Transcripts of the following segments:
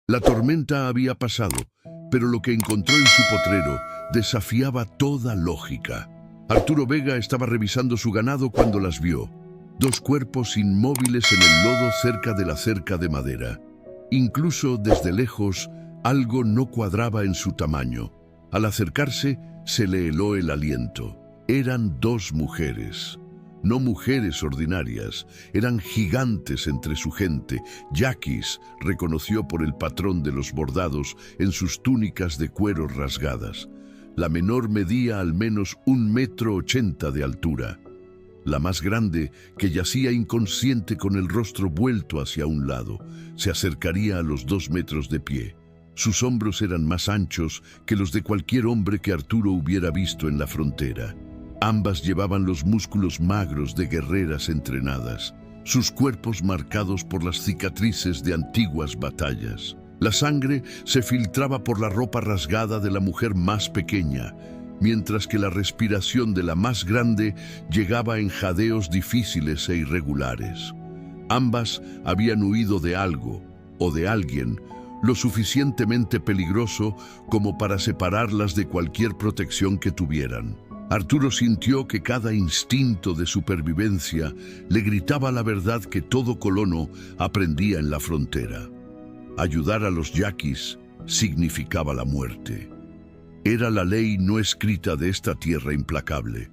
La tormenta había pasado, pero lo que encontró en su potrero desafiaba toda lógica. Arturo Vega estaba revisando su ganado cuando las vio. Dos cuerpos inmóviles en el lodo cerca de la cerca de madera. Incluso desde lejos, algo no cuadraba en su tamaño. Al acercarse, se le heló el aliento. Eran dos mujeres. No mujeres ordinarias, eran gigantes entre su gente, yaquis, reconoció por el patrón de los bordados en sus túnicas de cuero rasgadas. La menor medía al menos 1,80 m de altura. La más grande, que yacía inconsciente con el rostro vuelto hacia un lado, se acercaría a los 2 metros de pie. Sus hombros eran más anchos que los de cualquier hombre que Arturo hubiera visto en la frontera. Ambas llevaban los músculos magros de guerreras entrenadas, sus cuerpos marcados por las cicatrices de antiguas batallas. La sangre se filtraba por la ropa rasgada de la mujer más pequeña, mientras que la respiración de la más grande llegaba en jadeos difíciles e irregulares. Ambas habían huido de algo o de alguien lo suficientemente peligroso como para separarlas de cualquier protección que tuvieran. Arturo sintió que cada instinto de supervivencia le gritaba la verdad que todo colono aprendía en la frontera. Ayudar a los yaquis significaba la muerte. Era la ley no escrita de esta tierra implacable.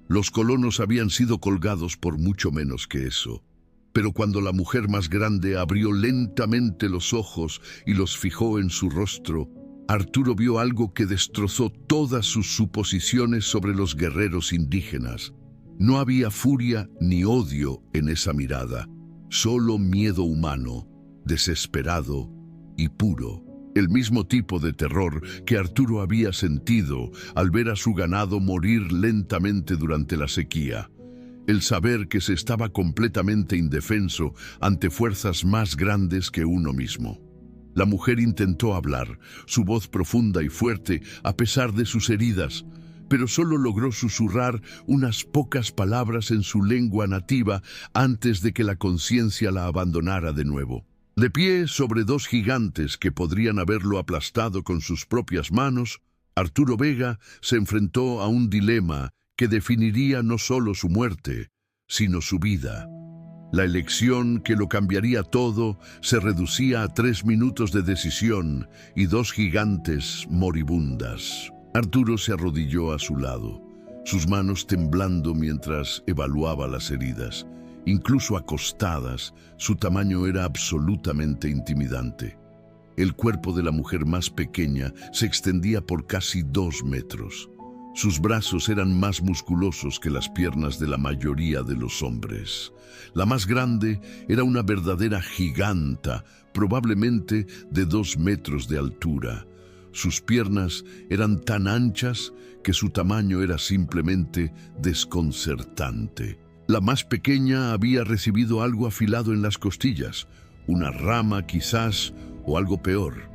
Los colonos habían sido colgados por mucho menos que eso. Pero cuando la mujer más grande abrió lentamente los ojos y los fijó en su rostro, Arturo vio algo que destrozó todas sus suposiciones sobre los guerreros indígenas. No había furia ni odio en esa mirada, solo miedo humano, desesperado y puro. El mismo tipo de terror que Arturo había sentido al ver a su ganado morir lentamente durante la sequía. El saber que se estaba completamente indefenso ante fuerzas más grandes que uno mismo. La mujer intentó hablar, su voz profunda y fuerte a pesar de sus heridas, pero solo logró susurrar unas pocas palabras en su lengua nativa antes de que la conciencia la abandonara de nuevo. De pie sobre dos gigantes que podrían haberlo aplastado con sus propias manos, Arturo Vega se enfrentó a un dilema que definiría no solo su muerte, sino su vida. La elección que lo cambiaría todo se reducía a 3 minutos de decisión y 2 gigantes moribundas. Arturo se arrodilló a su lado, sus manos temblando mientras evaluaba las heridas. Incluso acostadas, su tamaño era absolutamente intimidante. El cuerpo de la mujer más pequeña se extendía por casi 2 metros. Sus brazos eran más musculosos que las piernas de la mayoría de los hombres. La más grande era una verdadera giganta, probablemente de 2 metros de altura. Sus piernas eran tan anchas que su tamaño era simplemente desconcertante. La más pequeña había recibido algo afilado en las costillas, una rama quizás, o algo peor.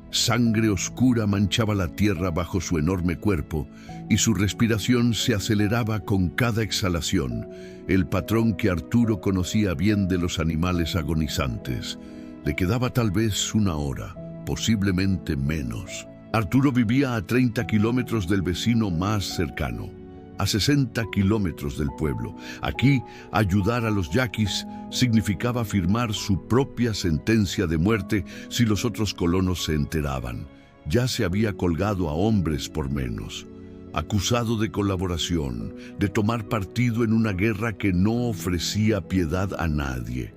Sangre oscura manchaba la tierra bajo su enorme cuerpo y su respiración se aceleraba con cada exhalación, el patrón que Arturo conocía bien de los animales agonizantes. Le quedaba tal vez 1 hora, posiblemente menos. Arturo vivía a 30 kilómetros del vecino más cercano, a 60 kilómetros del pueblo. Aquí, ayudar a los yaquis significaba firmar su propia sentencia de muerte si los otros colonos se enteraban. Ya se había colgado a hombres por menos, acusado de colaboración, de tomar partido en una guerra que no ofrecía piedad a nadie.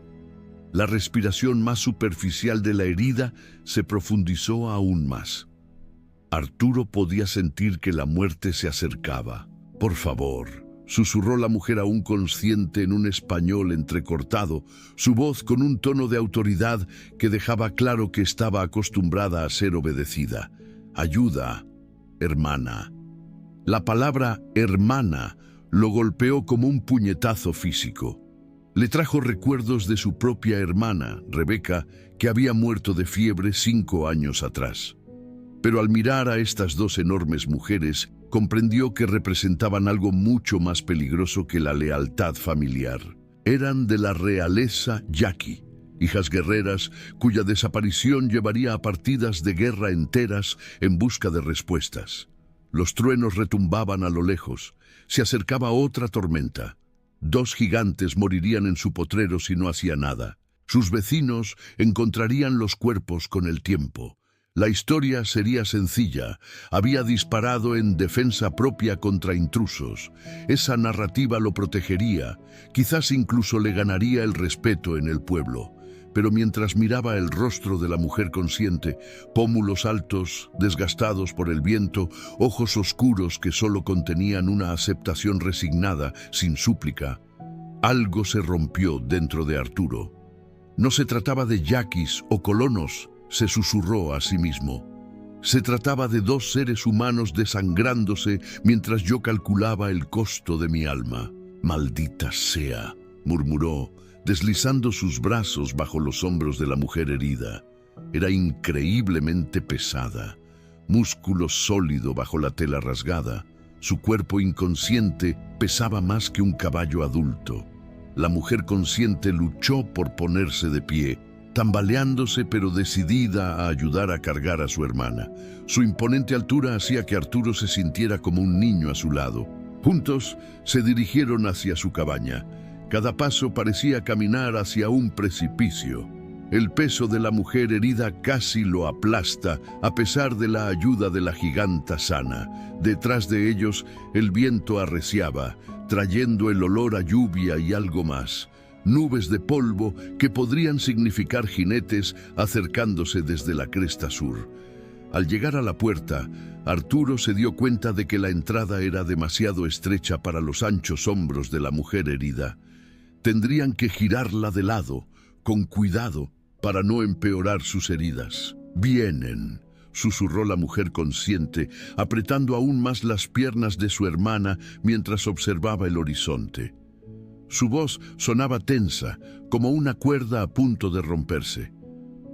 La respiración más superficial de la herida se profundizó aún más. Arturo podía sentir que la muerte se acercaba. «Por favor», susurró la mujer aún consciente en un español entrecortado, su voz con un tono de autoridad que dejaba claro que estaba acostumbrada a ser obedecida. «Ayuda, hermana». La palabra hermana lo golpeó como un puñetazo físico. Le trajo recuerdos de su propia hermana, Rebeca, que había muerto de fiebre 5 años atrás. Pero al mirar a estas 2 enormes mujeres, comprendió que representaban algo mucho más peligroso que la lealtad familiar. Eran de la realeza yaqui, hijas guerreras cuya desaparición llevaría a partidas de guerra enteras en busca de respuestas. Los truenos retumbaban a lo lejos. Se acercaba otra tormenta. 2 gigantes morirían en su potrero si no hacía nada. Sus vecinos encontrarían los cuerpos con el tiempo. La historia sería sencilla. Había disparado en defensa propia contra intrusos. Esa narrativa lo protegería. Quizás incluso le ganaría el respeto en el pueblo. Pero mientras miraba el rostro de la mujer consciente, pómulos altos, desgastados por el viento, ojos oscuros que solo contenían una aceptación resignada, sin súplica, algo se rompió dentro de Arturo. No se trataba de yaquis o colonos, se susurró a sí mismo. Se trataba de 2 seres humanos desangrándose mientras yo calculaba el costo de mi alma. «Maldita sea», murmuró, deslizando sus brazos bajo los hombros de la mujer herida. Era increíblemente pesada, músculo sólido bajo la tela rasgada. Su cuerpo inconsciente pesaba más que un caballo adulto. La mujer consciente luchó por ponerse de pie, tambaleándose pero decidida a ayudar a cargar a su hermana. Su imponente altura hacía que Arturo se sintiera como un niño a su lado. Juntos se dirigieron hacia su cabaña. Cada paso parecía caminar hacia un precipicio. El peso de la mujer herida casi lo aplasta, a pesar de la ayuda de la giganta sana. Detrás de ellos, el viento arreciaba, trayendo el olor a lluvia y algo más. Nubes de polvo que podrían significar jinetes acercándose desde la cresta sur. Al llegar a la puerta, Arturo se dio cuenta de que la entrada era demasiado estrecha para los anchos hombros de la mujer herida. Tendrían que girarla de lado, con cuidado, para no empeorar sus heridas. «Vienen», susurró la mujer consciente, apretando aún más las piernas de su hermana mientras observaba el horizonte. Su voz sonaba tensa, como una cuerda a punto de romperse.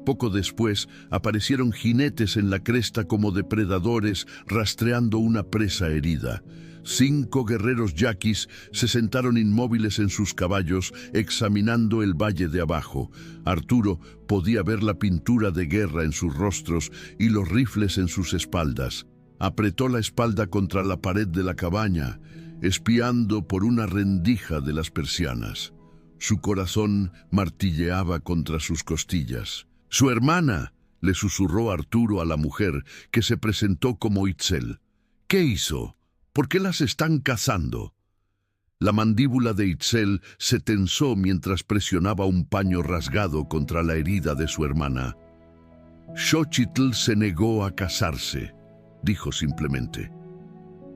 Poco después aparecieron jinetes en la cresta como depredadores rastreando una presa herida. 5 guerreros yaquis se sentaron inmóviles en sus caballos, examinando el valle de abajo. Arturo podía ver la pintura de guerra en sus rostros y los rifles en sus espaldas. Apretó la espalda contra la pared de la cabaña, espiando por una rendija de las persianas. Su corazón martilleaba contra sus costillas. «¡Su hermana!», le susurró Arturo a la mujer, que se presentó como Itzel. «¿Qué hizo? ¿Por qué las están cazando?». La mandíbula de Itzel se tensó mientras presionaba un paño rasgado contra la herida de su hermana. «Xochitl se negó a casarse», dijo simplemente.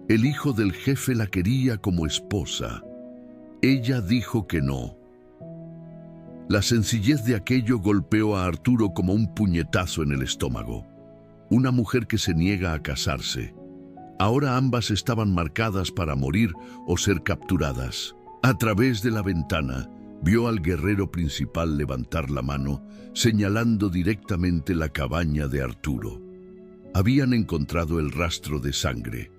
«El hijo del jefe la quería como esposa. Ella dijo que no». La sencillez de aquello golpeó a Arturo como un puñetazo en el estómago. Una mujer que se niega a casarse. Ahora ambas estaban marcadas para morir o ser capturadas. A través de la ventana, vio al guerrero principal levantar la mano, señalando directamente la cabaña de Arturo. Habían encontrado el rastro de sangre.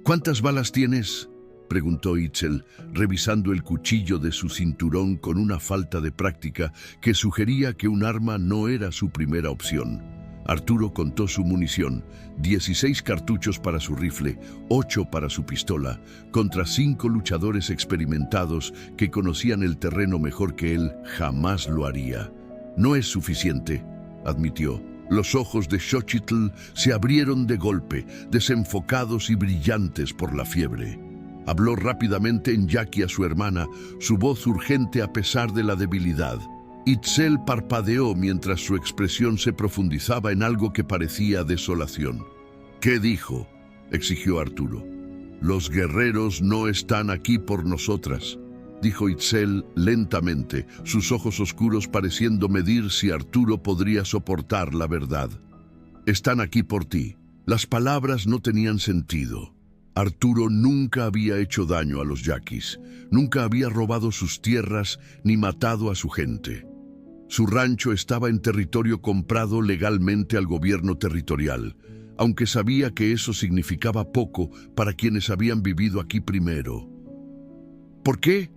«¿Cuántas balas tienes?», preguntó Itzel, revisando el cuchillo de su cinturón con una falta de práctica que sugería que un arma no era su primera opción. Arturo contó su munición: 16 cartuchos para su rifle, 8 para su pistola, contra 5 luchadores experimentados que conocían el terreno mejor que él jamás lo haría. «No es suficiente», admitió. Los ojos de Xochitl se abrieron de golpe, desenfocados y brillantes por la fiebre. Habló rápidamente en yaqui a su hermana, su voz urgente a pesar de la debilidad. Itzel parpadeó mientras su expresión se profundizaba en algo que parecía desolación. «¿Qué dijo?», exigió Arturo. «Los guerreros no están aquí por nosotras», dijo Itzel lentamente, sus ojos oscuros pareciendo medir si Arturo podría soportar la verdad. «Están aquí por ti». Las palabras no tenían sentido. Arturo nunca había hecho daño a los yaquis, nunca había robado sus tierras ni matado a su gente. Su rancho estaba en territorio comprado legalmente al gobierno territorial, aunque sabía que eso significaba poco para quienes habían vivido aquí primero. «¿Por qué?»,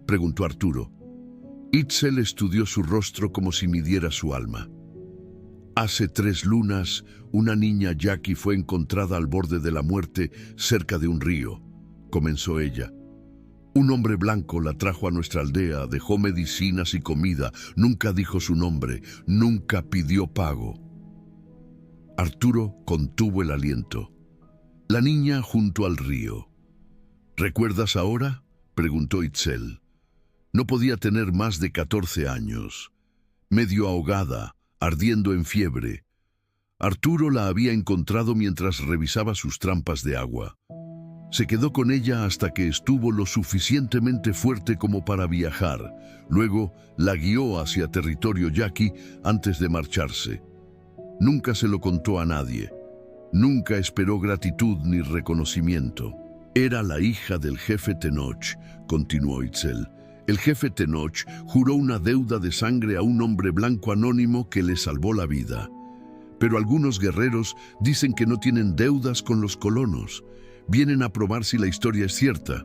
preguntó Arturo. Itzel estudió su rostro como si midiera su alma. Hace 3 lunas, una niña Jackie fue encontrada al borde de la muerte cerca de un río, comenzó ella. Un hombre blanco la trajo a nuestra aldea, dejó medicinas y comida, nunca dijo su nombre, nunca pidió pago. Arturo contuvo el aliento. La niña junto al río. ¿Recuerdas ahora?, preguntó Itzel. No podía tener más de 14 años. Medio ahogada, ardiendo en fiebre. Arturo la había encontrado mientras revisaba sus trampas de agua. Se quedó con ella hasta que estuvo lo suficientemente fuerte como para viajar. Luego la guió hacia territorio yaqui antes de marcharse. Nunca se lo contó a nadie. Nunca esperó gratitud ni reconocimiento. Era la hija del jefe Tenoch, continuó Itzel. El jefe Tenoch juró una deuda de sangre a un hombre blanco anónimo que le salvó la vida. Pero algunos guerreros dicen que no tienen deudas con los colonos. Vienen a probar si la historia es cierta.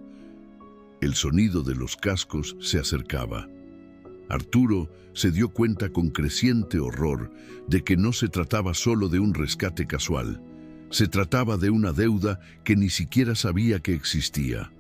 El sonido de los cascos se acercaba. Arturo se dio cuenta con creciente horror de que no se trataba solo de un rescate casual. Se trataba de una deuda que ni siquiera sabía que existía.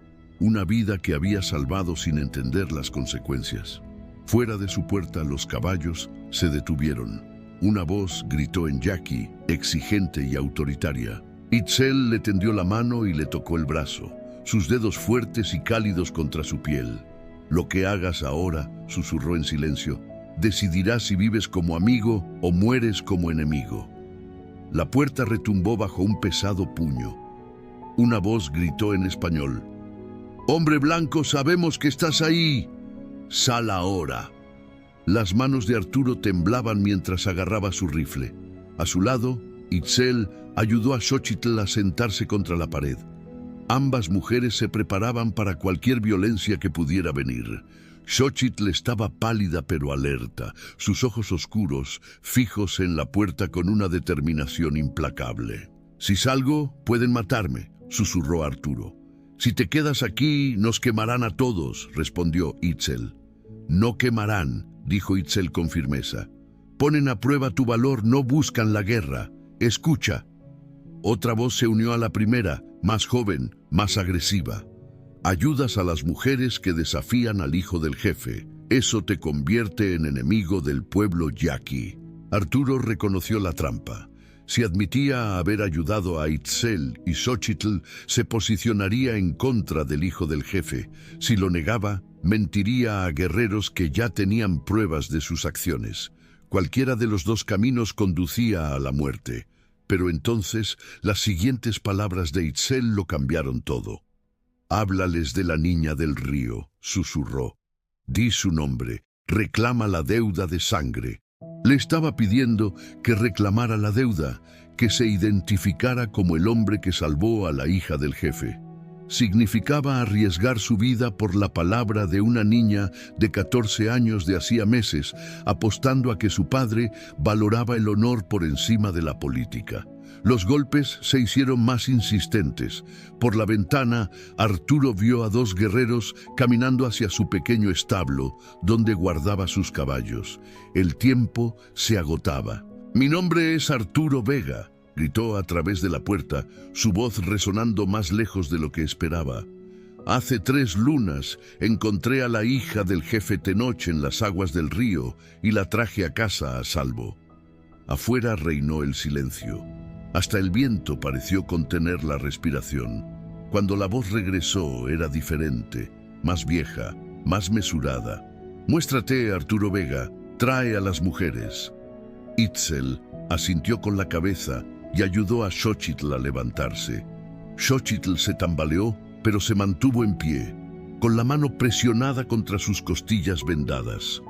Una vida que había salvado sin entender las consecuencias. Fuera de su puerta los caballos se detuvieron. Una voz gritó en yaqui, exigente y autoritaria. Itzel le tendió la mano y le tocó el brazo, sus dedos fuertes y cálidos contra su piel. «Lo que hagas ahora», susurró en silencio, «decidirás si vives como amigo o mueres como enemigo». La puerta retumbó bajo un pesado puño. Una voz gritó en español. «Hombre blanco, sabemos que estás ahí. Sal ahora». Las manos de Arturo temblaban mientras agarraba su rifle. A su lado, Itzel ayudó a Xochitl a sentarse contra la pared. Ambas mujeres se preparaban para cualquier violencia que pudiera venir. Xochitl estaba pálida pero alerta, sus ojos oscuros, fijos en la puerta con una determinación implacable. «Si salgo, pueden matarme», susurró Arturo. «Si te quedas aquí, nos quemarán a todos», respondió Itzel. «No quemarán», dijo Itzel con firmeza. «Ponen a prueba tu valor, no buscan la guerra. Escucha». Otra voz se unió a la primera, más joven, más agresiva. «Ayudas a las mujeres que desafían al hijo del jefe. Eso te convierte en enemigo del pueblo yaqui». Arturo reconoció la trampa. Si admitía haber ayudado a Itzel y Xochitl, se posicionaría en contra del hijo del jefe. Si lo negaba, mentiría a guerreros que ya tenían pruebas de sus acciones. Cualquiera de los dos caminos conducía a la muerte. Pero entonces, las siguientes palabras de Itzel lo cambiaron todo. «Háblales de la niña del río», susurró. «Di su nombre, reclama la deuda de sangre». Le estaba pidiendo que reclamara la deuda, que se identificara como el hombre que salvó a la hija del jefe. Significaba arriesgar su vida por la palabra de una niña de 14 años de hacía meses, apostando a que su padre valoraba el honor por encima de la política. Los golpes se hicieron más insistentes. Por la ventana, Arturo vio a 2 guerreros caminando hacia su pequeño establo, donde guardaba sus caballos. El tiempo se agotaba. «Mi nombre es Arturo Vega», gritó a través de la puerta, su voz resonando más lejos de lo que esperaba. «Hace 3 lunas encontré a la hija del jefe Tenoch en las aguas del río y la traje a casa a salvo». Afuera reinó el silencio. Hasta el viento pareció contener la respiración. Cuando la voz regresó era diferente, más vieja, más mesurada. «Muéstrate, Arturo Vega, trae a las mujeres». Itzel asintió con la cabeza y ayudó a Xochitl a levantarse. Xochitl se tambaleó, pero se mantuvo en pie, con la mano presionada contra sus costillas vendadas.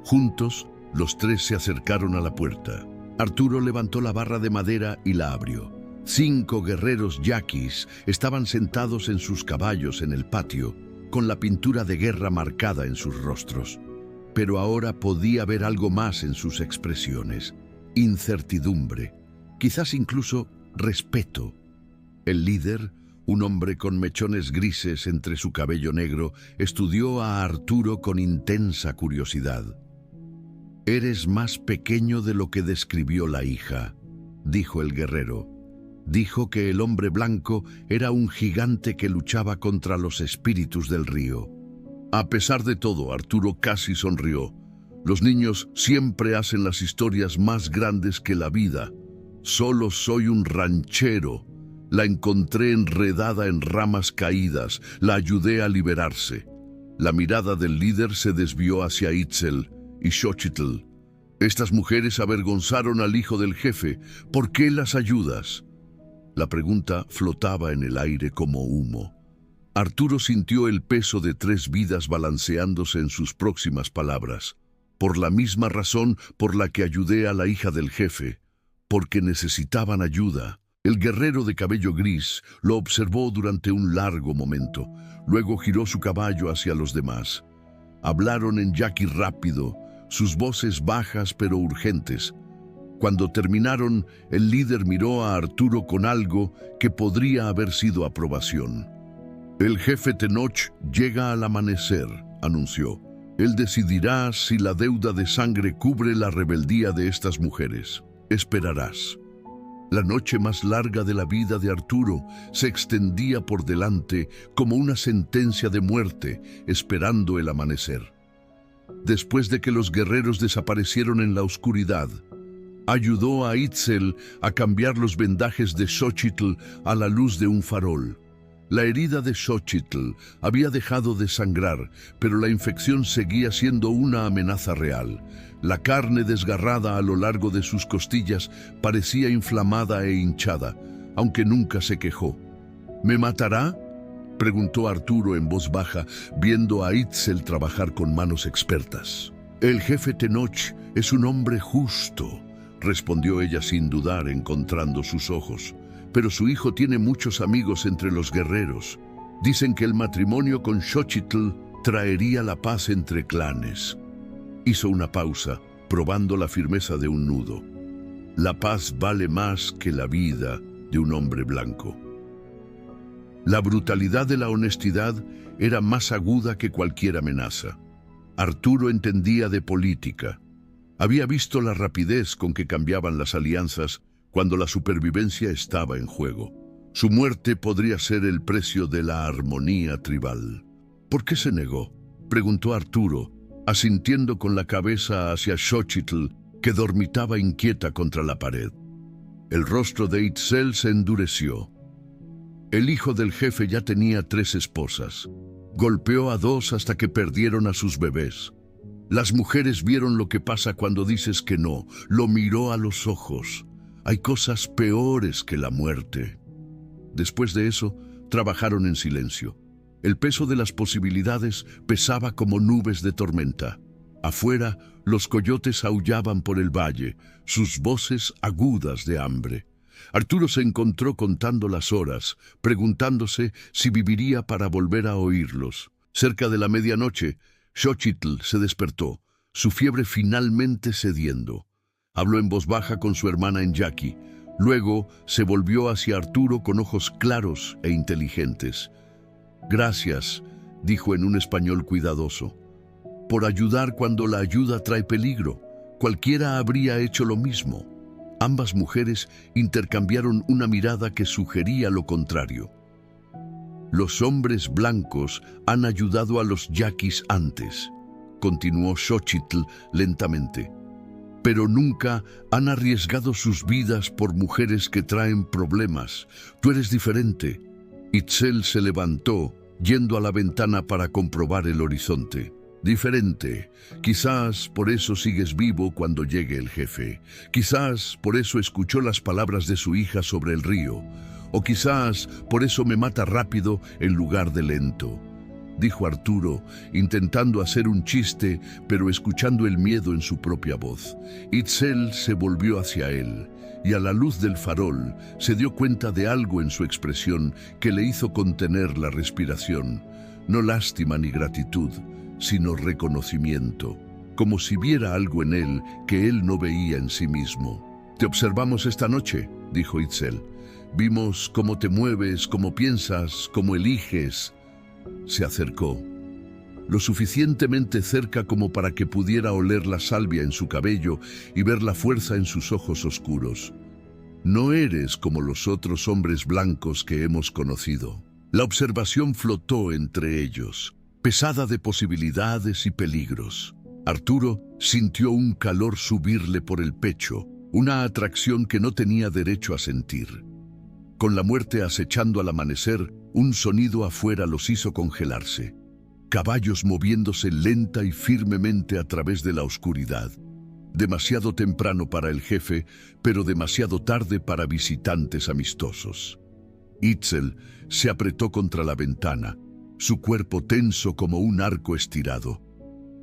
Juntos, los 3 se acercaron a la puerta. Arturo levantó la barra de madera y la abrió. 5 guerreros yaquis estaban sentados en sus caballos en el patio, con la pintura de guerra marcada en sus rostros. Pero ahora podía ver algo más en sus expresiones. Incertidumbre, quizás incluso respeto. El líder, Un hombre con mechones grises entre su cabello negro estudió a Arturo con intensa curiosidad. «Eres más pequeño de lo que describió la hija», dijo el guerrero. Dijo que el hombre blanco era un gigante que luchaba contra los espíritus del río. A pesar de todo, Arturo casi sonrió. Los niños siempre hacen las historias más grandes que la vida. Solo soy un ranchero. La encontré enredada en ramas caídas. La ayudé a liberarse. La mirada del líder se desvió hacia Itzel y Xochitl. Estas mujeres avergonzaron al hijo del jefe. ¿Por qué las ayudas? La pregunta flotaba en el aire como humo. Arturo sintió el peso de 3 vidas balanceándose en sus próximas palabras. Por la misma razón por la que ayudé a la hija del jefe, porque necesitaban ayuda. El guerrero de cabello gris lo observó durante un largo momento. Luego giró su caballo hacia los demás. Hablaron en yaqui rápido, sus voces bajas pero urgentes. Cuando terminaron, el líder miró a Arturo con algo que podría haber sido aprobación. «El jefe Tenoch llega al amanecer», anunció. «Él decidirá si la deuda de sangre cubre la rebeldía de estas mujeres. Esperarás». La noche más larga de la vida de Arturo se extendía por delante como una sentencia de muerte, esperando el amanecer. Después de que los guerreros desaparecieron en la oscuridad, ayudó a Itzel a cambiar los vendajes de Xochitl a la luz de un farol. La herida de Xochitl había dejado de sangrar, pero la infección seguía siendo una amenaza real. La carne desgarrada a lo largo de sus costillas parecía inflamada e hinchada, aunque nunca se quejó. «¿Me matará?», preguntó Arturo en voz baja, viendo a Itzel trabajar con manos expertas. «El jefe Tenoch es un hombre justo», respondió ella sin dudar, encontrando sus ojos. «Pero su hijo tiene muchos amigos entre los guerreros. Dicen que el matrimonio con Xochitl traería la paz entre clanes». Hizo una pausa, probando la firmeza de un nudo. «La paz vale más que la vida de un hombre blanco». La brutalidad de la honestidad era más aguda que cualquier amenaza. Arturo entendía de política. Había visto la rapidez con que cambiaban las alianzas cuando la supervivencia estaba en juego. Su muerte podría ser el precio de la armonía tribal. «¿Por qué se negó?», preguntó Arturo, asintiendo con la cabeza hacia Xochitl, que dormitaba inquieta contra la pared. El rostro de Itzel se endureció. El hijo del jefe ya tenía 3 esposas. Golpeó a 2 hasta que perdieron a sus bebés. Las mujeres vieron lo que pasa cuando dices que no. Lo miró a los ojos. Hay cosas peores que la muerte. Después de eso, trabajaron en silencio. El peso de las posibilidades pesaba como nubes de tormenta. Afuera, los coyotes aullaban por el valle, sus voces agudas de hambre. Arturo se encontró contando las horas, preguntándose si viviría para volver a oírlos. Cerca de la medianoche, Xochitl se despertó, su fiebre finalmente cediendo. Habló en voz baja con su hermana en yaqui. Luego se volvió hacia Arturo con ojos claros e inteligentes. «Gracias», dijo en un español cuidadoso, «por ayudar cuando la ayuda trae peligro. Cualquiera habría hecho lo mismo». Ambas mujeres intercambiaron una mirada que sugería lo contrario. «Los hombres blancos han ayudado a los yaquis antes», continuó Xochitl lentamente, «pero nunca han arriesgado sus vidas por mujeres que traen problemas. Tú eres diferente». Itzel se levantó, yendo a la ventana para comprobar el horizonte. «Diferente. Quizás por eso sigues vivo cuando llegue el jefe. Quizás por eso escuchó las palabras de su hija sobre el río. O quizás por eso me mata rápido en lugar de lento», dijo Arturo, intentando hacer un chiste, pero escuchando el miedo en su propia voz. Itzel se volvió hacia él, y a la luz del farol se dio cuenta de algo en su expresión que le hizo contener la respiración. No lástima ni gratitud, sino reconocimiento, como si viera algo en él que él no veía en sí mismo. «Te observamos esta noche», dijo Itzel. Vimos cómo te mueves, cómo piensas, cómo eliges. Se acercó, lo suficientemente cerca como para que pudiera oler la salvia en su cabello y ver la fuerza en sus ojos oscuros. No eres como los otros hombres blancos que hemos conocido. La observación flotó entre ellos, pesada de posibilidades y peligros. Arturo sintió un calor subirle por el pecho, una atracción que no tenía derecho a sentir. Con la muerte acechando al amanecer, un sonido afuera los hizo congelarse. Caballos moviéndose lenta y firmemente a través de la oscuridad. Demasiado temprano para el jefe, pero demasiado tarde para visitantes amistosos. Itzel se apretó contra la ventana, su cuerpo tenso como un arco estirado.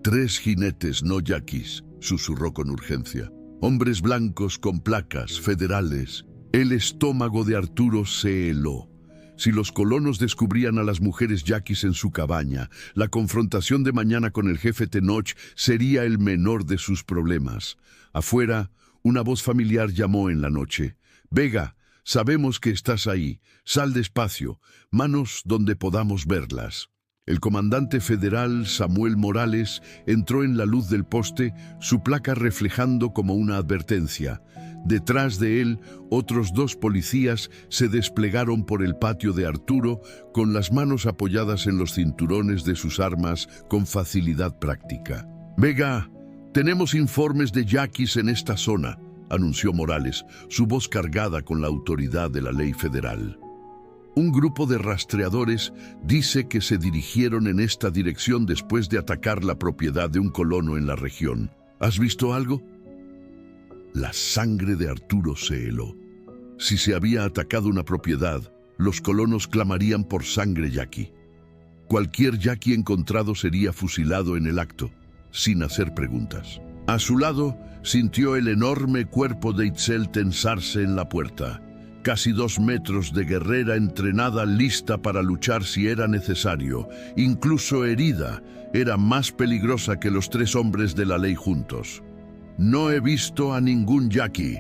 3 jinetes no yaquis, susurró con urgencia. Hombres blancos con placas, federales. El estómago de Arturo se heló. Si los colonos descubrían a las mujeres yaquis en su cabaña, la confrontación de mañana con el jefe Tenoch sería el menor de sus problemas. Afuera, una voz familiar llamó en la noche. «Vega, sabemos que estás ahí. Sal despacio. Manos donde podamos verlas». El comandante federal Samuel Morales entró en la luz del poste, su placa reflejando como una advertencia. Detrás de él, otros 2 policías se desplegaron por el patio de Arturo con las manos apoyadas en los cinturones de sus armas con facilidad práctica. «Vega, tenemos informes de yaquis en esta zona», anunció Morales, su voz cargada con la autoridad de la ley federal. Un grupo de rastreadores dice que se dirigieron en esta dirección después de atacar la propiedad de un colono en la región. ¿Has visto algo? La sangre de Arturo se heló. Si se había atacado una propiedad, los colonos clamarían por sangre yaqui. Cualquier yaqui encontrado sería fusilado en el acto, sin hacer preguntas. A su lado, sintió el enorme cuerpo de Itzel tensarse en la puerta. Casi 2 metros de guerrera entrenada lista para luchar si era necesario. Incluso herida, era más peligrosa que los 3 hombres de la ley juntos. «No he visto a ningún yaqui»,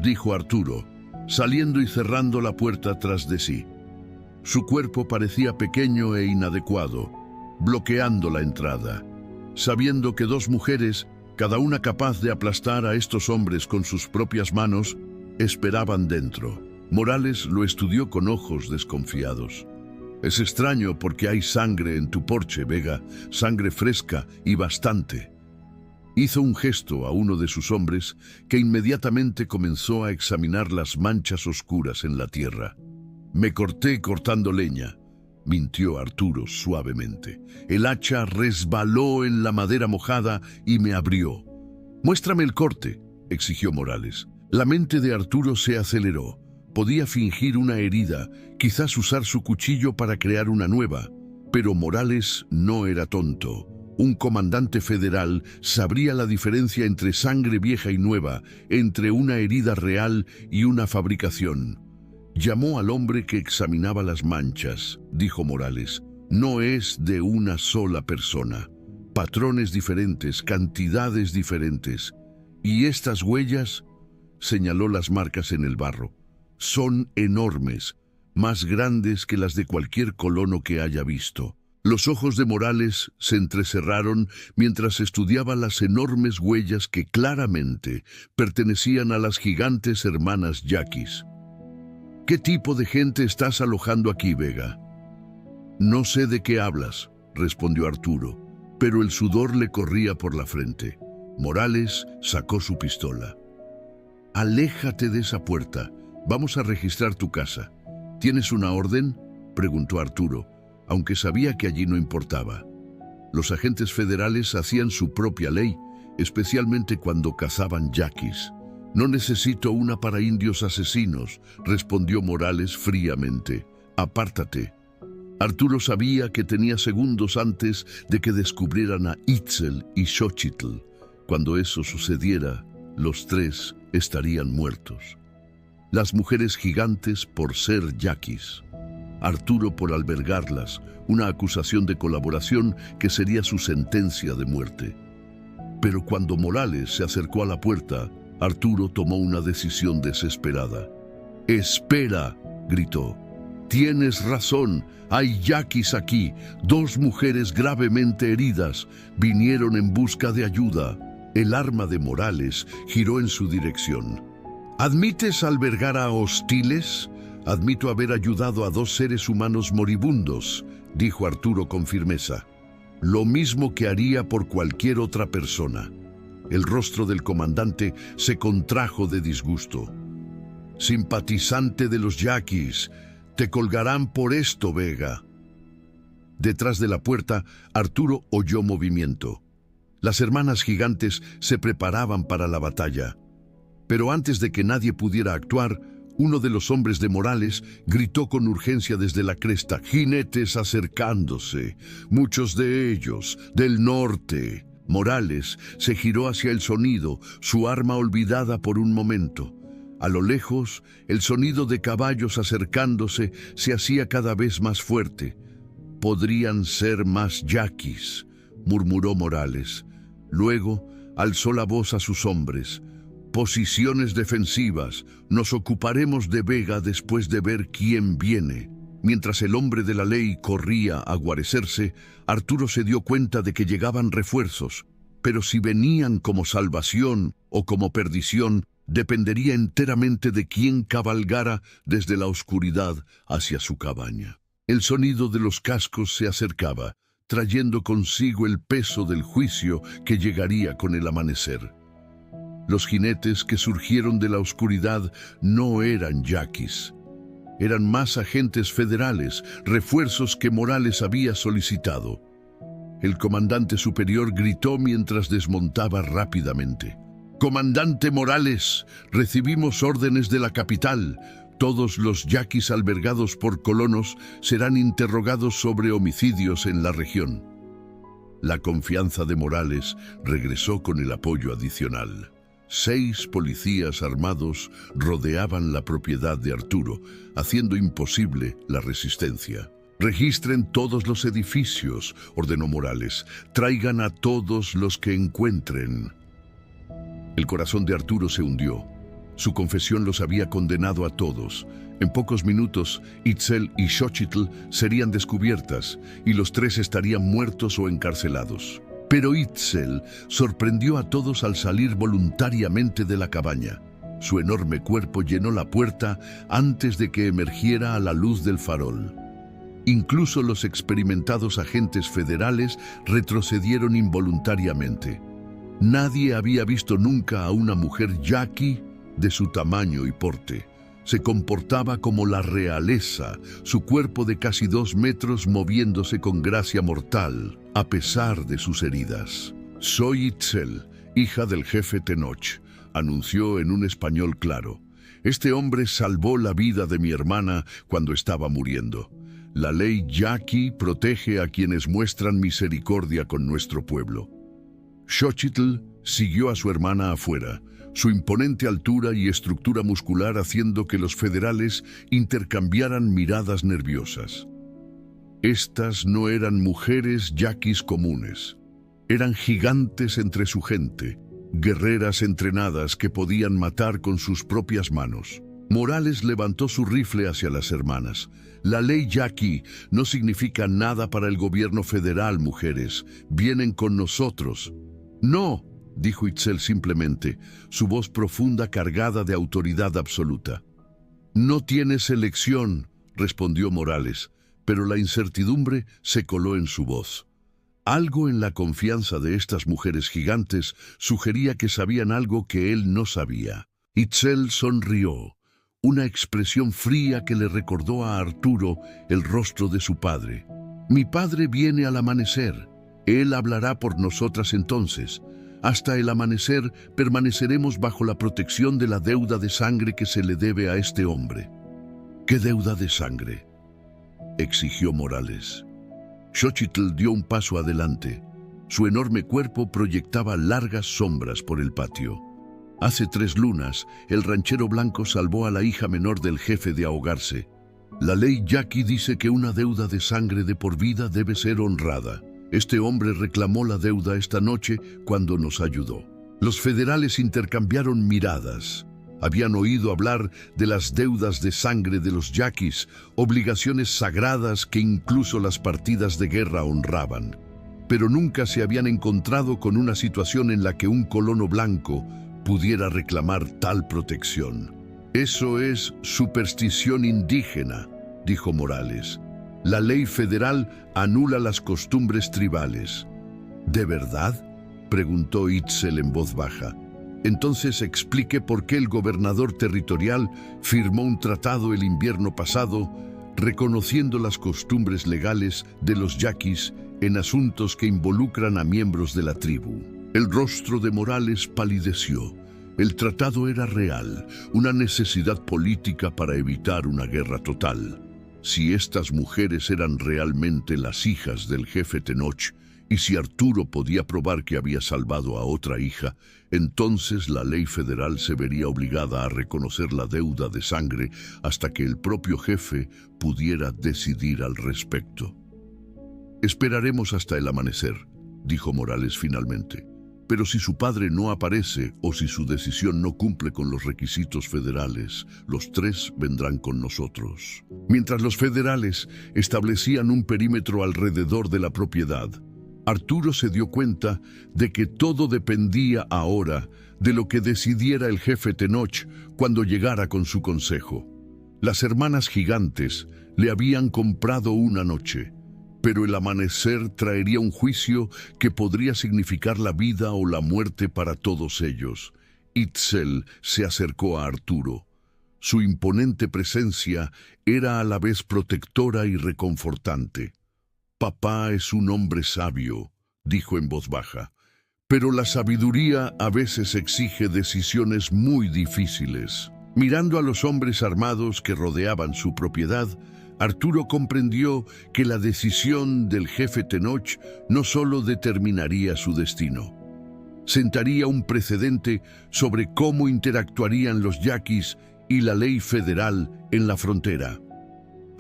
dijo Arturo, saliendo y cerrando la puerta tras de sí. Su cuerpo parecía pequeño e inadecuado, bloqueando la entrada. Sabiendo que 2 mujeres, cada una capaz de aplastar a estos hombres con sus propias manos, esperaban dentro. Morales lo estudió con ojos desconfiados. «Es extraño porque hay sangre en tu porche, Vega, sangre fresca y bastante». Hizo un gesto a uno de sus hombres que inmediatamente comenzó a examinar las manchas oscuras en la tierra. «Me corté cortando leña», mintió Arturo suavemente. «El hacha resbaló en la madera mojada y me abrió». «Muéstrame el corte», exigió Morales. La mente de Arturo se aceleró. Podía fingir una herida, quizás usar su cuchillo para crear una nueva. Pero Morales no era tonto. Un comandante federal sabría la diferencia entre sangre vieja y nueva, entre una herida real y una fabricación. Llamó al hombre que examinaba las manchas, dijo Morales. «No es de una sola persona. Patrones diferentes, cantidades diferentes. Y estas huellas», señaló las marcas en el barro, «son enormes, más grandes que las de cualquier colono que haya visto». Los ojos de Morales se entrecerraron mientras estudiaba las enormes huellas que claramente pertenecían a las gigantes hermanas yaquis. «¿Qué tipo de gente estás alojando aquí, Vega?» «No sé de qué hablas», respondió Arturo, pero el sudor le corría por la frente. Morales sacó su pistola. «Aléjate de esa puerta. Vamos a registrar tu casa». «¿Tienes una orden?», preguntó Arturo, aunque sabía que allí no importaba. Los agentes federales hacían su propia ley, especialmente cuando cazaban yaquis. «No necesito una para indios asesinos», respondió Morales fríamente. «Apártate». Arturo sabía que tenía segundos antes de que descubrieran a Itzel y Xochitl. Cuando eso sucediera, los 3 estarían muertos. Las mujeres gigantes por ser yaquis. Arturo por albergarlas, una acusación de colaboración que sería su sentencia de muerte. Pero cuando Morales se acercó a la puerta, Arturo tomó una decisión desesperada. «Espera», gritó. «Tienes razón, hay yaquis aquí. 2 mujeres gravemente heridas vinieron en busca de ayuda». El arma de Morales giró en su dirección. «¿Admites albergar a hostiles?» «Admito haber ayudado a 2 seres humanos moribundos», dijo Arturo con firmeza. «Lo mismo que haría por cualquier otra persona». El rostro del comandante se contrajo de disgusto. «Simpatizante de los yaquis, te colgarán por esto, Vega». Detrás de la puerta, Arturo oyó movimiento. Las hermanas gigantes se preparaban para la batalla. Pero antes de que nadie pudiera actuar, uno de los hombres de Morales gritó con urgencia desde la cresta: «Jinetes acercándose, muchos de ellos, del norte». Morales se giró hacia el sonido, su arma olvidada por un momento. A lo lejos, el sonido de caballos acercándose se hacía cada vez más fuerte. «Podrían ser más yaquis», murmuró Morales. Luego alzó la voz a sus hombres: «Posiciones defensivas, nos ocuparemos de Vega después de ver quién viene». Mientras el hombre de la ley corría a guarecerse, Arturo se dio cuenta de que llegaban refuerzos, pero si venían como salvación o como perdición, dependería enteramente de quién cabalgara desde la oscuridad hacia su cabaña. El sonido de los cascos se acercaba, trayendo consigo el peso del juicio que llegaría con el amanecer. Los jinetes que surgieron de la oscuridad no eran yaquis. Eran más agentes federales, refuerzos que Morales había solicitado. El comandante superior gritó mientras desmontaba rápidamente: «Comandante Morales, recibimos órdenes de la capital. Todos los yaquis albergados por colonos serán interrogados sobre homicidios en la región». La confianza de Morales regresó con el apoyo adicional. 6 policías armados rodeaban la propiedad de Arturo, haciendo imposible la resistencia. «Registren todos los edificios», ordenó Morales. «Traigan a todos los que encuentren». El corazón de Arturo se hundió. Su confesión los había condenado a todos. En pocos minutos, Itzel y Xochitl serían descubiertas y los 3 estarían muertos o encarcelados. Pero Itzel sorprendió a todos al salir voluntariamente de la cabaña. Su enorme cuerpo llenó la puerta antes de que emergiera a la luz del farol. Incluso los experimentados agentes federales retrocedieron involuntariamente. Nadie había visto nunca a una mujer yaqui de su tamaño y porte. Se comportaba como la realeza, su cuerpo de casi 2 metros moviéndose con gracia mortal, a pesar de sus heridas. «Soy Itzel, hija del jefe Tenoch», anunció en un español claro. «Este hombre salvó la vida de mi hermana cuando estaba muriendo. La ley yaqui protege a quienes muestran misericordia con nuestro pueblo». Xochitl siguió a su hermana afuera, su imponente altura y estructura muscular haciendo que los federales intercambiaran miradas nerviosas. Estas no eran mujeres yaquis comunes. Eran gigantes entre su gente, guerreras entrenadas que podían matar con sus propias manos. Morales levantó su rifle hacia las hermanas. «La ley yaqui no significa nada para el gobierno federal, mujeres. Vienen con nosotros». «No», dijo Itzel simplemente, su voz profunda cargada de autoridad absoluta. «No tienes elección», respondió Morales, pero la incertidumbre se coló en su voz. Algo en la confianza de estas mujeres gigantes sugería que sabían algo que él no sabía. Itzel sonrió, una expresión fría que le recordó a Arturo el rostro de su padre. «Mi padre viene al amanecer. Él hablará por nosotras entonces. Hasta el amanecer permaneceremos bajo la protección de la deuda de sangre que se le debe a este hombre». «¿Qué deuda de sangre?», exigió Morales. Xochitl dio un paso adelante. Su enorme cuerpo proyectaba largas sombras por el patio. «Hace 3 lunas, el ranchero blanco salvó a la hija menor del jefe de ahogarse. La ley yaqui dice que una deuda de sangre de por vida debe ser honrada. Este hombre reclamó la deuda esta noche cuando nos ayudó». Los federales intercambiaron miradas. Habían oído hablar de las deudas de sangre de los yaquis, obligaciones sagradas que incluso las partidas de guerra honraban. Pero nunca se habían encontrado con una situación en la que un colono blanco pudiera reclamar tal protección. «Eso es superstición indígena», dijo Morales. «La ley federal anula las costumbres tribales». «¿De verdad?», preguntó Itzel en voz baja. «Entonces explique por qué el gobernador territorial firmó un tratado el invierno pasado reconociendo las costumbres legales de los yaquis en asuntos que involucran a miembros de la tribu». El rostro de Morales palideció. El tratado era real, una necesidad política para evitar una guerra total. Si estas mujeres eran realmente las hijas del jefe Tenoch, y si Arturo podía probar que había salvado a otra hija, entonces la ley federal se vería obligada a reconocer la deuda de sangre hasta que el propio jefe pudiera decidir al respecto. «Esperaremos hasta el amanecer», dijo Morales finalmente. «Pero si su padre no aparece o si su decisión no cumple con los requisitos federales, los tres vendrán con nosotros». Mientras los federales establecían un perímetro alrededor de la propiedad, Arturo se dio cuenta de que todo dependía ahora de lo que decidiera el jefe Tenoch cuando llegara con su consejo. Las hermanas gigantes le habían comprado una noche, pero el amanecer traería un juicio que podría significar la vida o la muerte para todos ellos. Itzel se acercó a Arturo. Su imponente presencia era a la vez protectora y reconfortante. «Papá es un hombre sabio», dijo en voz baja, «pero la sabiduría a veces exige decisiones muy difíciles». Mirando a los hombres armados que rodeaban su propiedad, Arturo comprendió que la decisión del jefe Tenoch no solo determinaría su destino. Sentaría un precedente sobre cómo interactuarían los yaquis y la ley federal en la frontera.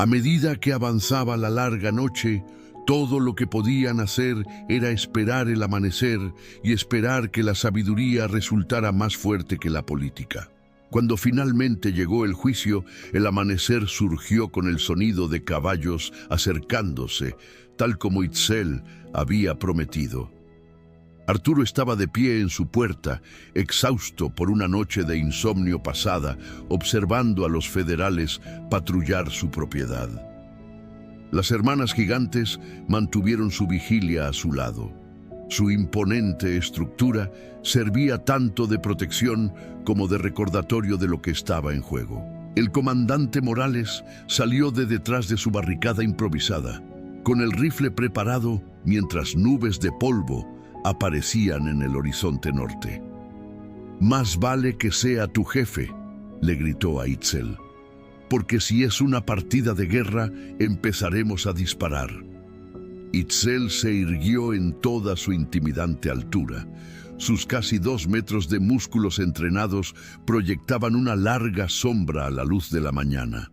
A medida que avanzaba la larga noche, todo lo que podían hacer era esperar el amanecer y esperar que la sabiduría resultara más fuerte que la política. Cuando finalmente llegó el juicio, el amanecer surgió con el sonido de caballos acercándose, tal como Itzel había prometido. Arturo estaba de pie en su puerta, exhausto por una noche de insomnio pasada, observando a los federales patrullar su propiedad. Las hermanas gigantes mantuvieron su vigilia a su lado. Su imponente estructura servía tanto de protección como de recordatorio de lo que estaba en juego. El comandante Morales salió de detrás de su barricada improvisada, con el rifle preparado mientras nubes de polvo aparecían en el horizonte norte. «Más vale que sea tu jefe», le gritó a Itzel, «porque si es una partida de guerra, empezaremos a disparar». Itzel se irguió en toda su intimidante altura. Sus casi 2 metros de músculos entrenados proyectaban una larga sombra a la luz de la mañana.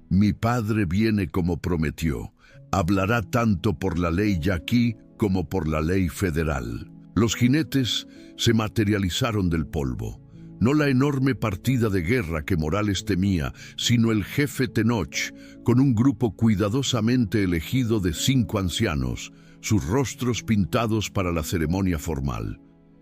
«Mi padre viene como prometió. Hablará tanto por la ley yaquí como por la ley federal». Los jinetes se materializaron del polvo. No la enorme partida de guerra que Morales temía, sino el jefe Tenoch, con un grupo cuidadosamente elegido de 5 ancianos, sus rostros pintados para la ceremonia formal.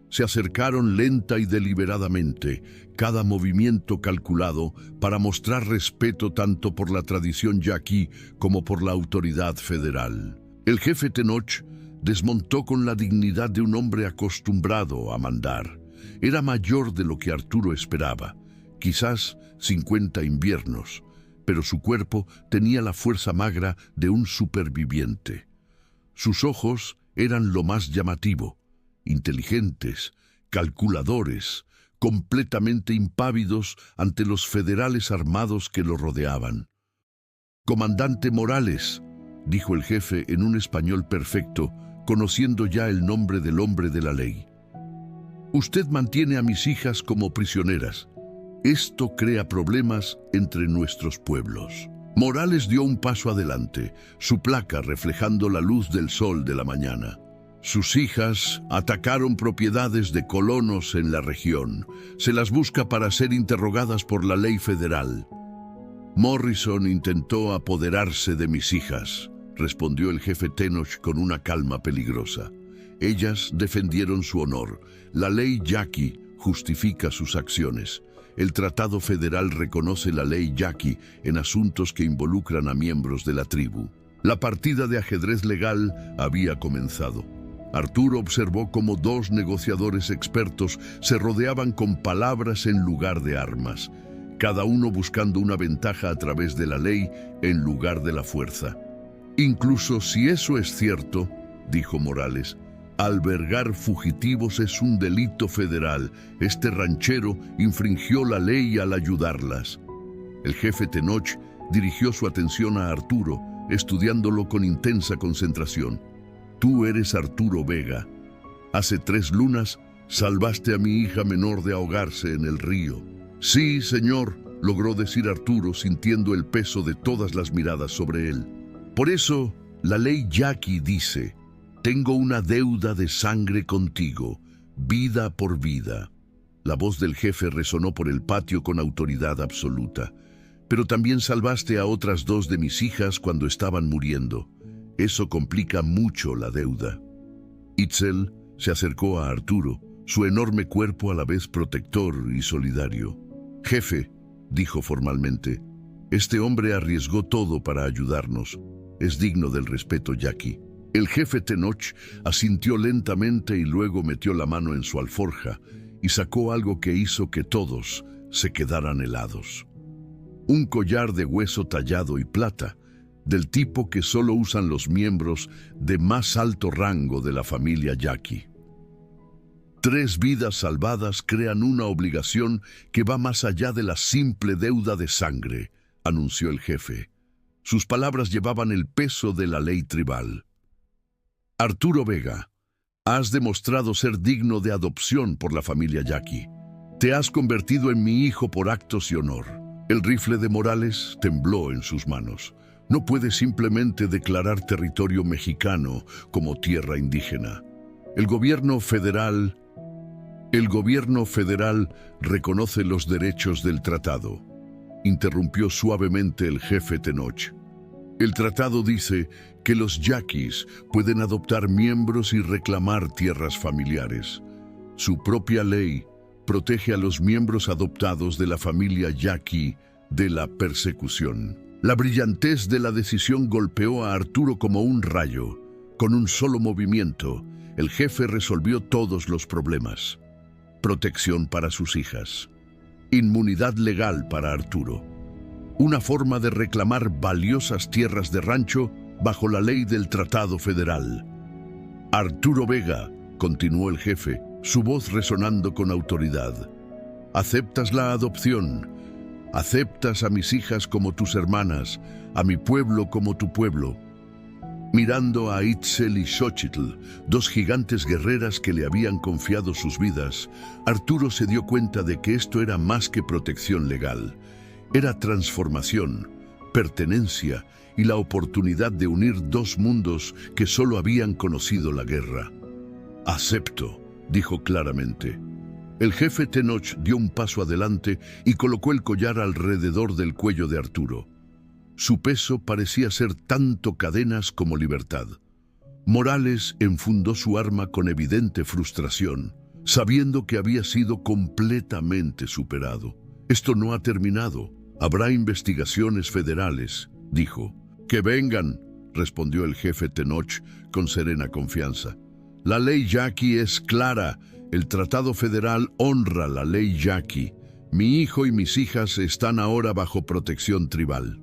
Se acercaron lenta y deliberadamente, cada movimiento calculado para mostrar respeto tanto por la tradición yaquí como por la autoridad federal. El jefe Tenoch desmontó con la dignidad de un hombre acostumbrado a mandar. Era mayor de lo que Arturo esperaba, quizás 50 inviernos, pero su cuerpo tenía la fuerza magra de un superviviente. Sus ojos eran lo más llamativo, inteligentes, calculadores, completamente impávidos ante los federales armados que lo rodeaban. «Comandante Morales», dijo el jefe en un español perfecto, conociendo ya el nombre del hombre de la ley. «Usted mantiene a mis hijas como prisioneras. Esto crea problemas entre nuestros pueblos». Morales dio un paso adelante, su placa reflejando la luz del sol de la mañana. Sus hijas atacaron propiedades de colonos en la región. Se las busca para ser interrogadas por la ley federal. Morrison intentó apoderarse de mis hijas, respondió el jefe Tenoch con una calma peligrosa. Ellas defendieron su honor. La ley Yaqui justifica sus acciones. El Tratado Federal reconoce la ley Yaqui en asuntos que involucran a miembros de la tribu. La partida de ajedrez legal había comenzado. Arturo observó cómo dos negociadores expertos se rodeaban con palabras en lugar de armas, cada uno buscando una ventaja a través de la ley en lugar de la fuerza. Incluso si eso es cierto, dijo Morales, albergar fugitivos es un delito federal. Este ranchero infringió la ley al ayudarlas. El jefe Tenoch dirigió su atención a Arturo, estudiándolo con intensa concentración. Tú eres Arturo Vega. Hace 3 lunas salvaste a mi hija menor de ahogarse en el río. Sí, señor, logró decir Arturo, sintiendo el peso de todas las miradas sobre él. Por eso, la ley Yaqui dice: tengo una deuda de sangre contigo, vida por vida. La voz del jefe resonó por el patio con autoridad absoluta. Pero también salvaste a otras 2 de mis hijas cuando estaban muriendo. Eso complica mucho la deuda. Itzel se acercó a Arturo, su enorme cuerpo a la vez protector y solidario. Jefe, dijo formalmente, este hombre arriesgó todo para ayudarnos. Es digno del respeto yaqui. El jefe Tenoch asintió lentamente y luego metió la mano en su alforja y sacó algo que hizo que todos se quedaran helados. Un collar de hueso tallado y plata, del tipo que solo usan los miembros de más alto rango de la familia Yaqui. 3 vidas salvadas crean una obligación que va más allá de la simple deuda de sangre, anunció el jefe. Sus palabras llevaban el peso de la ley tribal. Arturo Vega, has demostrado ser digno de adopción por la familia Yaqui. Te has convertido en mi hijo por actos y honor. El rifle de Morales tembló en sus manos. No puedes simplemente declarar territorio mexicano como tierra indígena. El gobierno federal reconoce los derechos del tratado, interrumpió suavemente el jefe Tenoch. El tratado dice que los yaquis pueden adoptar miembros y reclamar tierras familiares. Su propia ley protege a los miembros adoptados de la familia yaqui de la persecución. La brillantez de la decisión golpeó a Arturo como un rayo. Con un solo movimiento, el jefe resolvió todos los problemas. Protección para sus hijas. Inmunidad legal para Arturo. Una forma de reclamar valiosas tierras de rancho bajo la ley del Tratado Federal. Arturo Vega, continuó el jefe, su voz resonando con autoridad. Aceptas la adopción. Aceptas a mis hijas como tus hermanas, a mi pueblo como tu pueblo. Mirando a Itzel y Xochitl, 2 gigantes guerreras que le habían confiado sus vidas, Arturo se dio cuenta de que esto era más que protección legal. Era transformación, pertenencia y la oportunidad de unir 2 mundos que solo habían conocido la guerra. Acepto, dijo claramente. El jefe Tenoch dio un paso adelante y colocó el collar alrededor del cuello de Arturo. Su peso parecía ser tanto cadenas como libertad. Morales enfundó su arma con evidente frustración, sabiendo que había sido completamente superado. Esto no ha terminado. Habrá investigaciones federales, dijo. Que vengan, respondió el jefe Tenoch con serena confianza. La ley yaqui es clara. El Tratado Federal honra la ley yaqui. Mi hijo y mis hijas están ahora bajo protección tribal.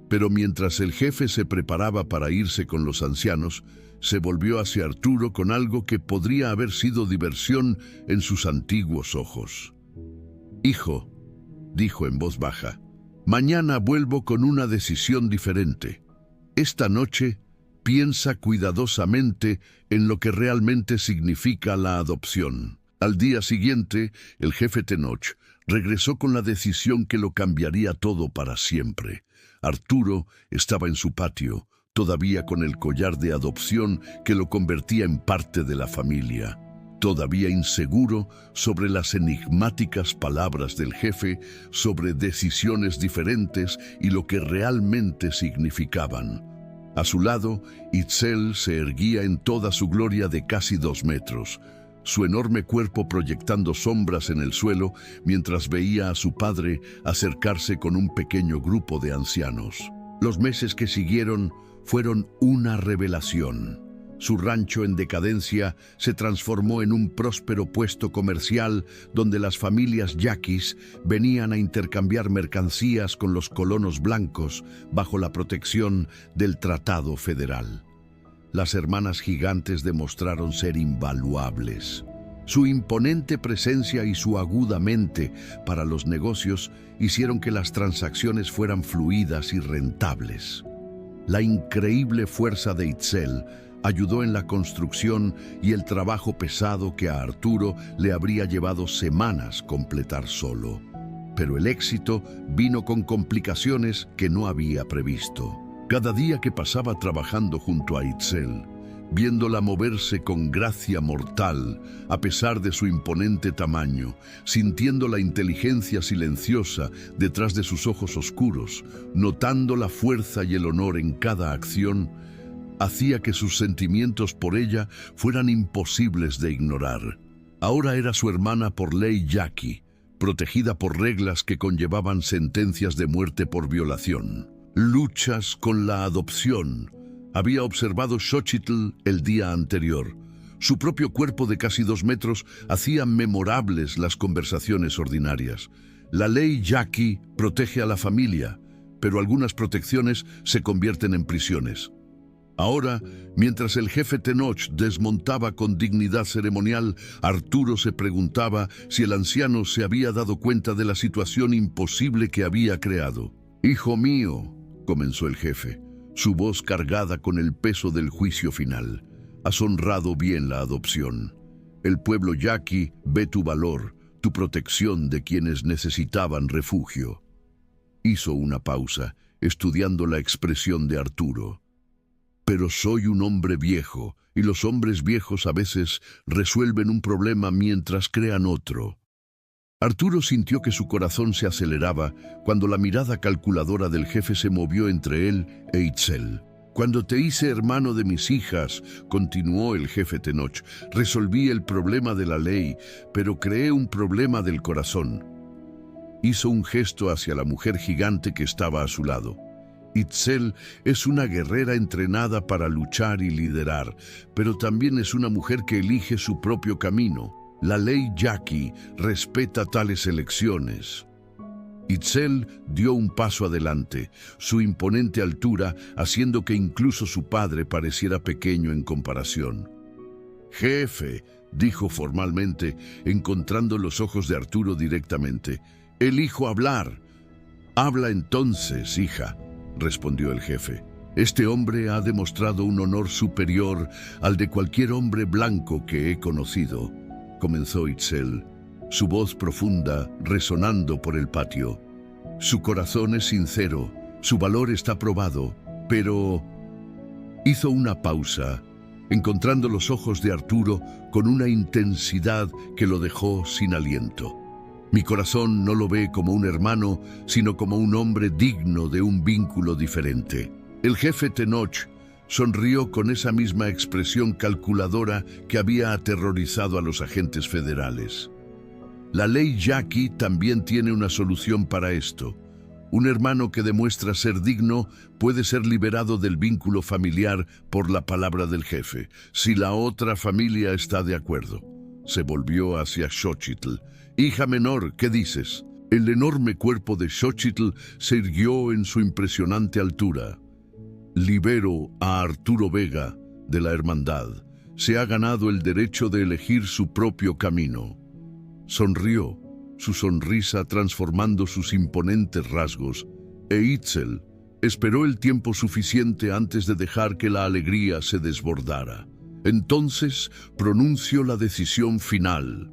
Pero mientras el jefe se preparaba para irse con los ancianos, se volvió hacia Arturo con algo que podría haber sido diversión en sus antiguos ojos. Hijo, dijo en voz baja, mañana vuelvo con una decisión diferente. Esta noche piensa cuidadosamente en lo que realmente significa la adopción. Al día siguiente, el jefe Tenoch regresó con la decisión que lo cambiaría todo para siempre. Arturo estaba en su patio, todavía con el collar de adopción que lo convertía en parte de la familia. Todavía inseguro sobre las enigmáticas palabras del jefe, sobre decisiones diferentes y lo que realmente significaban. A su lado, Itzel se erguía en toda su gloria de casi 2 metros, su enorme cuerpo proyectando sombras en el suelo mientras veía a su padre acercarse con un pequeño grupo de ancianos. Los meses que siguieron fueron una revelación. Su rancho en decadencia se transformó en un próspero puesto comercial donde las familias yaquis venían a intercambiar mercancías con los colonos blancos bajo la protección del Tratado Federal. Las hermanas gigantes demostraron ser invaluables. Su imponente presencia y su aguda mente para los negocios hicieron que las transacciones fueran fluidas y rentables. La increíble fuerza de Itzel ayudó en la construcción y el trabajo pesado que a Arturo le habría llevado semanas completar solo. Pero el éxito vino con complicaciones que no había previsto. Cada día que pasaba trabajando junto a Itzel, viéndola moverse con gracia mortal, a pesar de su imponente tamaño, sintiendo la inteligencia silenciosa detrás de sus ojos oscuros, notando la fuerza y el honor en cada acción, hacía que sus sentimientos por ella fueran imposibles de ignorar. Ahora era su hermana por ley yaqui, protegida por reglas que conllevaban sentencias de muerte por violación. Luchas con la adopción. Había observado Xochitl el día anterior. Su propio cuerpo de casi 2 metros hacía memorables las conversaciones ordinarias. La ley yaqui protege a la familia, pero algunas protecciones se convierten en prisiones. Ahora, mientras el jefe Tenoch desmontaba con dignidad ceremonial, Arturo se preguntaba si el anciano se había dado cuenta de la situación imposible que había creado. «Hijo mío», comenzó el jefe, su voz cargada con el peso del juicio final, «has honrado bien la adopción. El pueblo yaqui ve tu valor, tu protección de quienes necesitaban refugio». Hizo una pausa, estudiando la expresión de Arturo. «Pero soy un hombre viejo, y los hombres viejos a veces resuelven un problema mientras crean otro». Arturo sintió que su corazón se aceleraba cuando la mirada calculadora del jefe se movió entre él e Itzel. «Cuando te hice hermano de mis hijas», continuó el jefe Tenoch, «resolví el problema de la ley, pero creé un problema del corazón». Hizo un gesto hacia la mujer gigante que estaba a su lado. Itzel es una guerrera entrenada para luchar y liderar, pero también es una mujer que elige su propio camino. La ley yaqui respeta tales elecciones. Itzel dio un paso adelante, su imponente altura haciendo que incluso su padre pareciera pequeño en comparación. «Jefe», dijo formalmente, encontrando los ojos de Arturo directamente, «elijo hablar». «Habla entonces, hija», respondió el jefe. «Este hombre ha demostrado un honor superior al de cualquier hombre blanco que he conocido», comenzó Itzel, su voz profunda resonando por el patio. «Su corazón es sincero, su valor está probado, pero...» Hizo una pausa, encontrando los ojos de Arturo con una intensidad que lo dejó sin aliento. «Mi corazón no lo ve como un hermano, sino como un hombre digno de un vínculo diferente». El jefe Tenoch sonrió con esa misma expresión calculadora que había aterrorizado a los agentes federales. «La ley yaqui también tiene una solución para esto. Un hermano que demuestra ser digno puede ser liberado del vínculo familiar por la palabra del jefe, si la otra familia está de acuerdo». Se volvió hacia Xochitl. «Hija menor, ¿qué dices?» El enorme cuerpo de Xochitl se irguió en su impresionante altura. «Libero a Arturo Vega de la Hermandad. Se ha ganado el derecho de elegir su propio camino». Sonrió, su sonrisa transformando sus imponentes rasgos, e Itzel esperó el tiempo suficiente antes de dejar que la alegría se desbordara. Entonces pronunció la decisión final,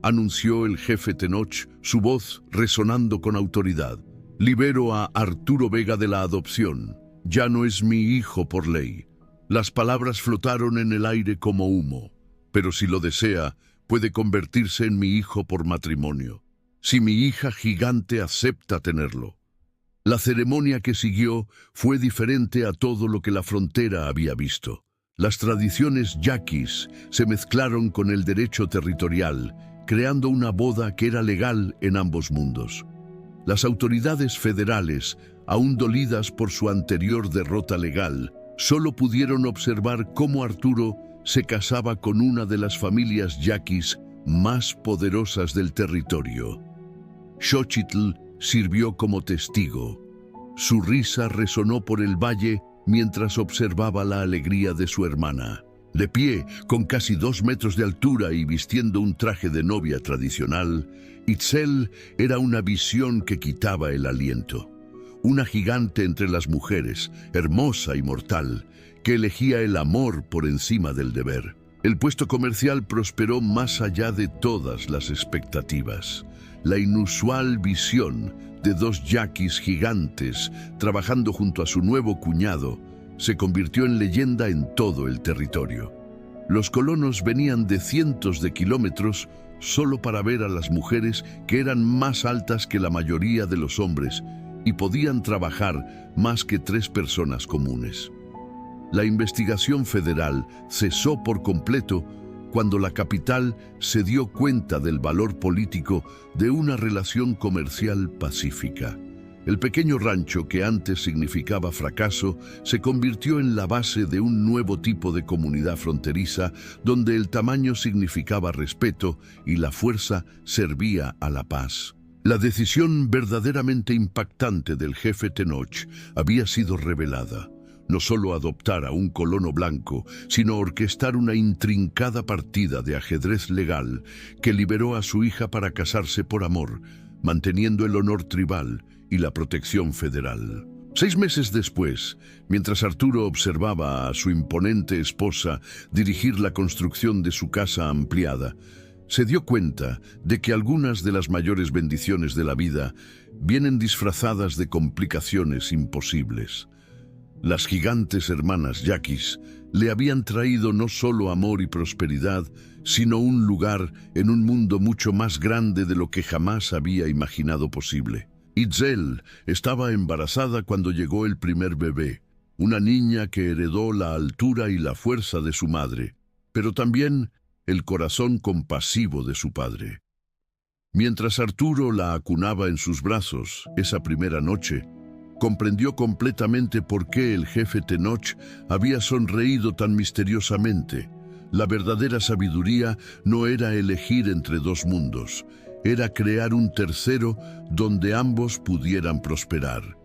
anunció el jefe Tenoch, su voz resonando con autoridad. «Libero a Arturo Vega de la adopción. Ya no es mi hijo por ley. Las palabras flotaron en el aire como humo. Pero si lo desea, puede convertirse en mi hijo por matrimonio. Si mi hija gigante acepta tenerlo. La ceremonia que siguió fue diferente a todo lo que la frontera había visto. Las tradiciones yaquis se mezclaron con el derecho territorial, creando una boda que era legal en ambos mundos. Las autoridades federales, aún dolidas por su anterior derrota legal, solo pudieron observar cómo Arturo se casaba con una de las familias yaquis más poderosas del territorio. Xochitl sirvió como testigo. Su risa resonó por el valle mientras observaba la alegría de su hermana. De pie, con casi 2 metros de altura y vistiendo un traje de novia tradicional, Itzel era una visión que quitaba el aliento. Una gigante entre las mujeres, hermosa y mortal, que elegía el amor por encima del deber. El puesto comercial prosperó más allá de todas las expectativas. La inusual visión de 2 yaquis gigantes trabajando junto a su nuevo cuñado se convirtió en leyenda en todo el territorio. Los colonos venían de cientos de kilómetros solo para ver a las mujeres que eran más altas que la mayoría de los hombres y podían trabajar más que 3 personas comunes. La investigación federal cesó por completo cuando la capital se dio cuenta del valor político de una relación comercial pacífica. El pequeño rancho que antes significaba fracaso se convirtió en la base de un nuevo tipo de comunidad fronteriza donde el tamaño significaba respeto y la fuerza servía a la paz. La decisión verdaderamente impactante del jefe Tenoch había sido revelada. No solo adoptar a un colono blanco, sino orquestar una intrincada partida de ajedrez legal que liberó a su hija para casarse por amor, manteniendo el honor tribal y la protección federal. 6 meses después, mientras Arturo observaba a su imponente esposa dirigir la construcción de su casa ampliada, se dio cuenta de que algunas de las mayores bendiciones de la vida vienen disfrazadas de complicaciones imposibles. Las gigantes hermanas yaquis le habían traído no solo amor y prosperidad, sino un lugar en un mundo mucho más grande de lo que jamás había imaginado posible. Itzel estaba embarazada cuando llegó el primer bebé, una niña que heredó la altura y la fuerza de su madre, pero también el corazón compasivo de su padre. Mientras Arturo la acunaba en sus brazos esa primera noche, comprendió completamente por qué el jefe Tenoch había sonreído tan misteriosamente. La verdadera sabiduría no era elegir entre 2 mundos, era crear un tercero donde ambos pudieran prosperar.